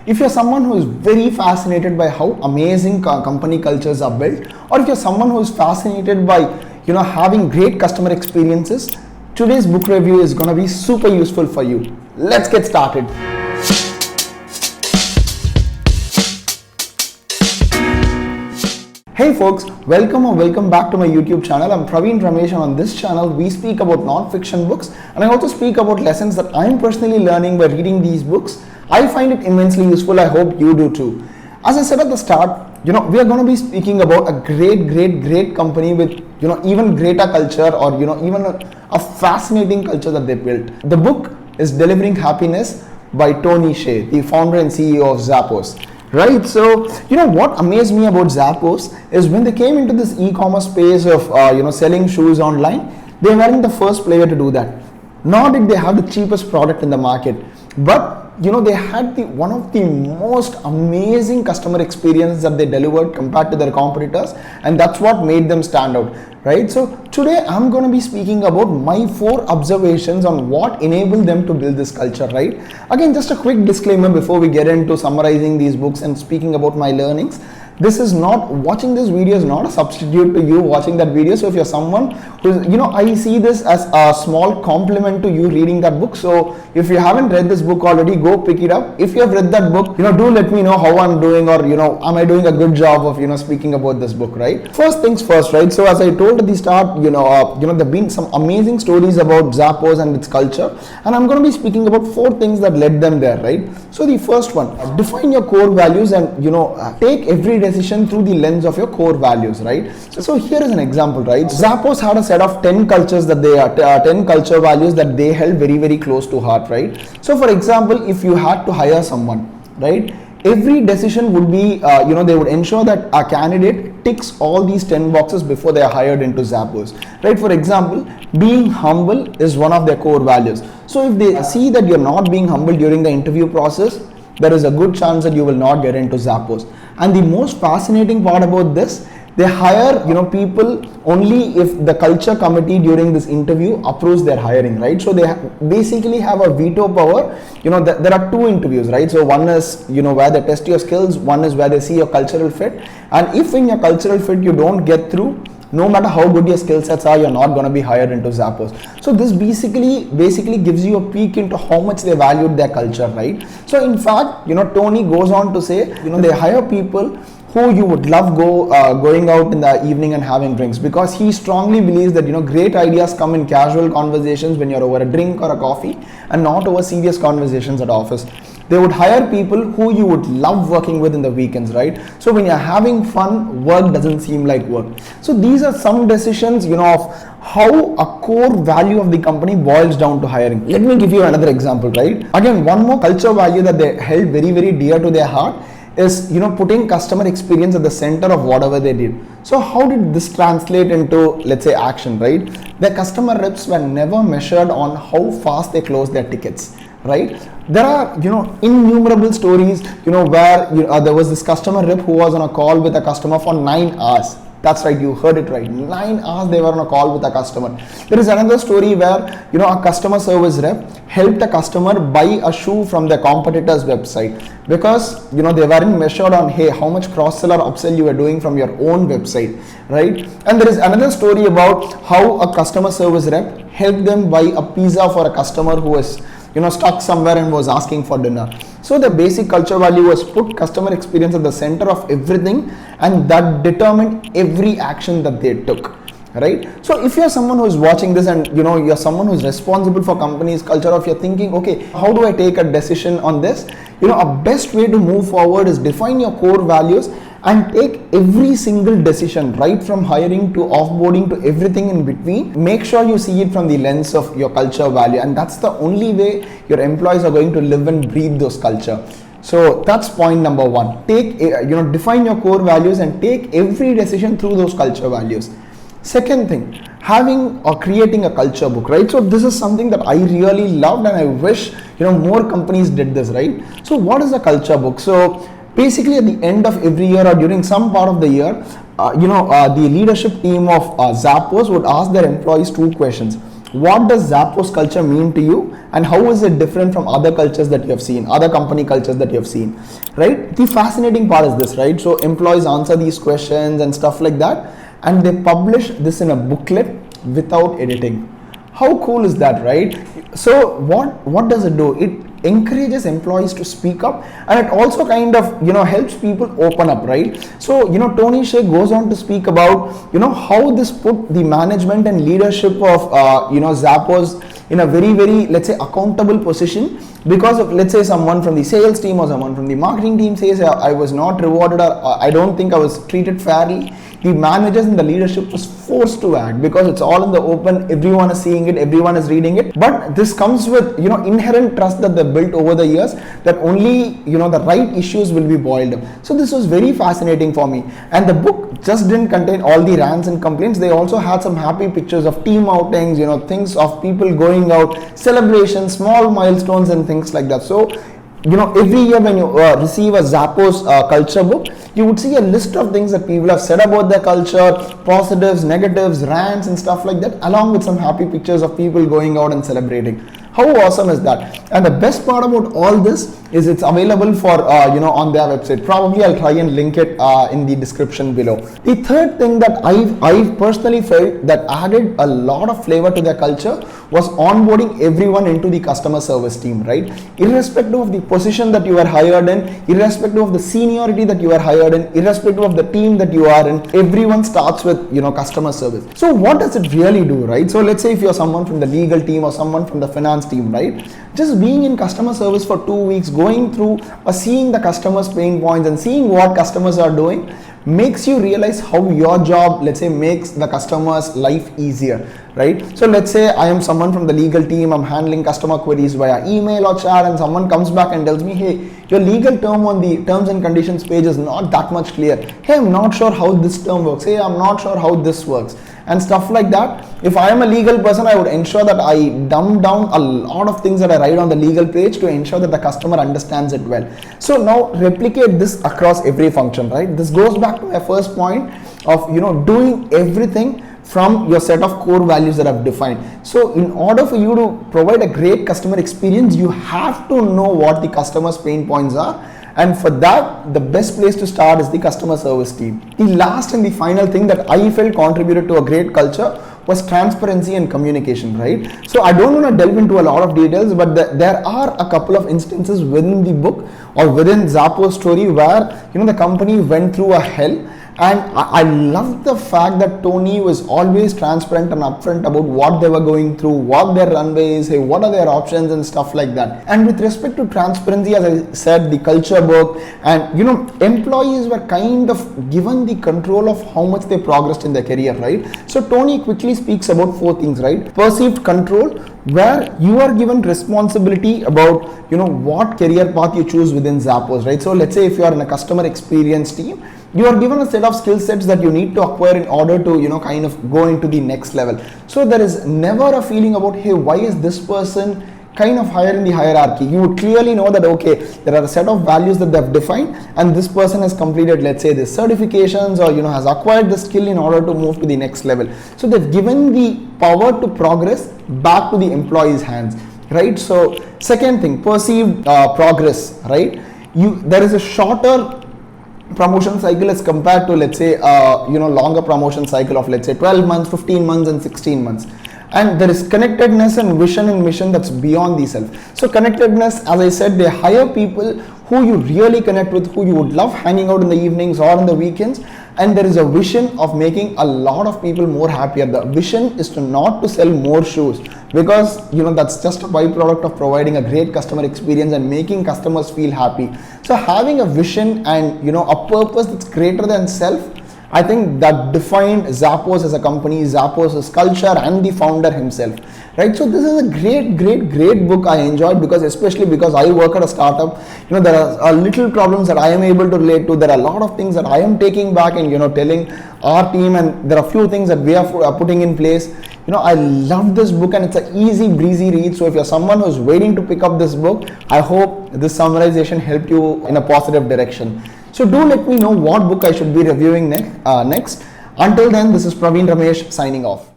If you're someone who is very fascinated by how amazing company cultures are built, or if you're someone who is fascinated by having great customer experiences, today's book review is going to be super useful for you. Let's get started. Hey folks, welcome back to my YouTube channel. I'm Praveen Ramesh, and on this channel we speak about non-fiction books, and I also speak about lessons that I'm personally learning by reading these books. I find it immensely useful. I hope you do too. As I said at the start, we are going to be speaking about a great company with even greater culture, or even a fascinating culture that they built. The book is Delivering Happiness by Tony Hsieh, the founder and CEO of Zappos. Right, so what amazed me about Zappos is when they came into this e-commerce space of selling shoes online, they weren't the first player to do that. Nor did they have the cheapest product in the market, but they had one of the most amazing customer experience that they delivered compared to their competitors, and that's what made them stand out. Right, so today I'm going to be speaking about my 4 observations on what enabled them to build this culture. Right, again, just a quick disclaimer before we get into summarizing these books and speaking about my learnings. Watching this video is not a substitute to you watching that video. So if you're someone who's, I see this as a small compliment to you reading that book. So if you haven't read this book already, go pick it up. If you have read that book, do let me know how I'm doing, or, am I doing a good job of, speaking about this book, right? First things first, right? So as I told at the start, there've been some amazing stories about Zappos and its culture, and I'm going to be speaking about 4 things that led them there, right? So the first one, define your core values and, take every decision through the lens of your core values, right? So here is an example, right? Zappos had a set of 10 cultures that 10 culture values that they held very close to heart, right? So for example, if you had to hire someone, right, every decision would be, they would ensure that a candidate ticks all these 10 boxes before they are hired into Zappos, right? For example, being humble is one of their core values. So if they see that you're not being humble during the interview process, there is a good chance that you will not get into Zappos. And the most fascinating part about this, they hire people only if the culture committee during this interview approves their hiring, right? So they basically have a veto power. There are 2 interviews, right? So one is where they test your skills, one is where they see your cultural fit, and if in your cultural fit you don't get through, no matter how good your skill sets are, you're not going to be hired into Zappos. So this basically gives you a peek into how much they valued their culture, right? So in fact, Tony goes on to say, they hire people who you would love going out in the evening and having drinks, because he strongly believes that great ideas come in casual conversations when you're over a drink or a coffee, and not over serious conversations at office. They would hire people who you would love working with in the weekends, right? So when you're having fun, work doesn't seem like work. So these are some decisions, of how a core value of the company boils down to hiring. Let me give you another example, right? Again, one more culture value that they held very dear to their heart is, putting customer experience at the center of whatever they did. So how did this translate into, let's say, action, right? Their customer reps were never measured on how fast they closed their tickets, right? There are innumerable stories where there was this customer rep who was on a call with a customer for 9 hours. That's right, you heard it right, 9 hours they were on a call with a customer. There is another story where a customer service rep helped a customer buy a shoe from their competitor's website, because they weren't measured on, hey, how much cross-sell or upsell you were doing from your own website, right? And there is another story about how a customer service rep helped them buy a pizza for a customer who was stuck somewhere and was asking for dinner. So the basic culture value was put customer experience at the center of everything, and that determined every action that they took, right? So if you're someone who is watching this and you're someone who is responsible for company's culture, or if you're thinking, okay, how do I take a decision on this? A best way to move forward is define your core values and take every single decision, right from hiring to offboarding to everything in between. Make sure you see it from the lens of your culture value, and that's the only way your employees are going to live and breathe those culture. So that's point number 1. Define your core values and take every decision through those culture values. Second thing, having or creating a culture book, right? So this is something that I really loved, and I wish more companies did this, right? So what is a culture book? So basically at the end of every year or during some part of the year, the leadership team of Zappos would ask their employees 2 questions. what does Zappos culture mean to you, and how is it different from other cultures that you have seen, other company cultures that you have seen, right? The fascinating part is this, right? So employees answer these questions and stuff like that, and they publish this in a booklet without editing. How cool is that, right? So what does it do? It encourages employees to speak up, and it also kind of helps people open up, right? So Tony Hsieh goes on to speak about how this put the management and leadership of Zappos in a very, very, let's say, accountable position, because of, let's say, someone from the sales team or someone from the marketing team says I was not rewarded, or I don't think I was treated fairly. The managers and the leadership was forced to act, because it's all in the open, everyone is seeing it, everyone is reading it. But this comes with inherent trust that they built over the years, that only the right issues will be boiled up. So this was very fascinating for me, and the book just didn't contain all the rants and complaints. They also had some happy pictures of team outings, things of people going out, celebrations, small milestones and things like that. So every year when you receive a Zappos culture book, you would see a list of things that people have said about their culture, positives, negatives, rants and stuff like that, along with some happy pictures of people going out and celebrating. How awesome is that? And the best part about all this is it's available for on their website. Probably I'll try and link it in the description below. The third thing that I've personally felt that added a lot of flavor to their culture was onboarding everyone into the customer service team, right? Irrespective of the position that you are hired in, irrespective of the seniority that you are hired in, irrespective of the team that you are in, everyone starts with customer service. So what does it really do, right? So let's say if you're someone from the legal team or someone from the finance team, right? Just being in customer service for 2 weeks, going through or seeing the customers' pain points and seeing what customers are doing makes you realize how your job, let's say, makes the customer's life easier, right? So let's say I am someone from the legal team, I'm handling customer queries via email or chat, and someone comes back and tells me, hey, your legal term on the terms and conditions page is not that much clear. Hey, I'm not sure how this term works. Hey, I'm not sure how this works, and stuff like that. If I am a legal person, I would ensure that I dumb down a lot of things that I write on the legal page to ensure that the customer understands it well. So now replicate this across every function, right? This goes back to my first point of doing everything from your set of core values that I've defined. So in order for you to provide a great customer experience, you have to know what the customer's pain points are. And for that, the best place to start is the customer service team. The last and the final thing that I felt contributed to a great culture was transparency and communication, right? So I don't want to delve into a lot of details, but there are a couple of instances within the book or within Zappos story where the company went through a hell. And I love the fact that Tony was always transparent and upfront about what they were going through, what their runway is, hey, what are their options and stuff like that. And with respect to transparency, as I said, the culture book and employees were kind of given the control of how much they progressed in their career, right? So Tony quickly speaks about 4 things, right? Perceived control, where you are given responsibility about what career path you choose within Zappos, right? So let's say if you are in a customer experience team, you are given a set of skill sets that you need to acquire in order to kind of go into the next level. So there is never a feeling about, hey, why is this person kind of higher in the hierarchy? You would clearly know that, okay, there are a set of values that they've defined, and this person has completed, let's say, this certifications or has acquired the skill in order to move to the next level. So they've given the power to progress back to the employee's hands, right? So second thing, perceived progress, right? There is a shorter promotion cycle as compared to, let's say, longer promotion cycle of, let's say, 12 months, 15 months and 16 months. And there is connectedness and vision and mission that's beyond the self. So connectedness, as I said, they hire people who you really connect with, who you would love hanging out in the evenings or in the weekends. And there is a vision of making a lot of people more happier. The vision is not to sell more shoes, because that's just a byproduct of providing a great customer experience and making customers feel happy. So having a vision and a purpose that's greater than self, I think that defined Zappos as a company, Zappos' culture and the founder himself, right? So this is a great book I enjoyed, especially because I work at a startup. There are little problems that I am able to relate to. There are a lot of things that I am taking back and telling our team, and there are a few things that we are putting in place. I love this book, and it's an easy breezy read. So if you're someone who's waiting to pick up this book, I hope this summarization helped you in a positive direction. So do let me know what book I should be reviewing next. Until then, this is Praveen Ramesh signing off.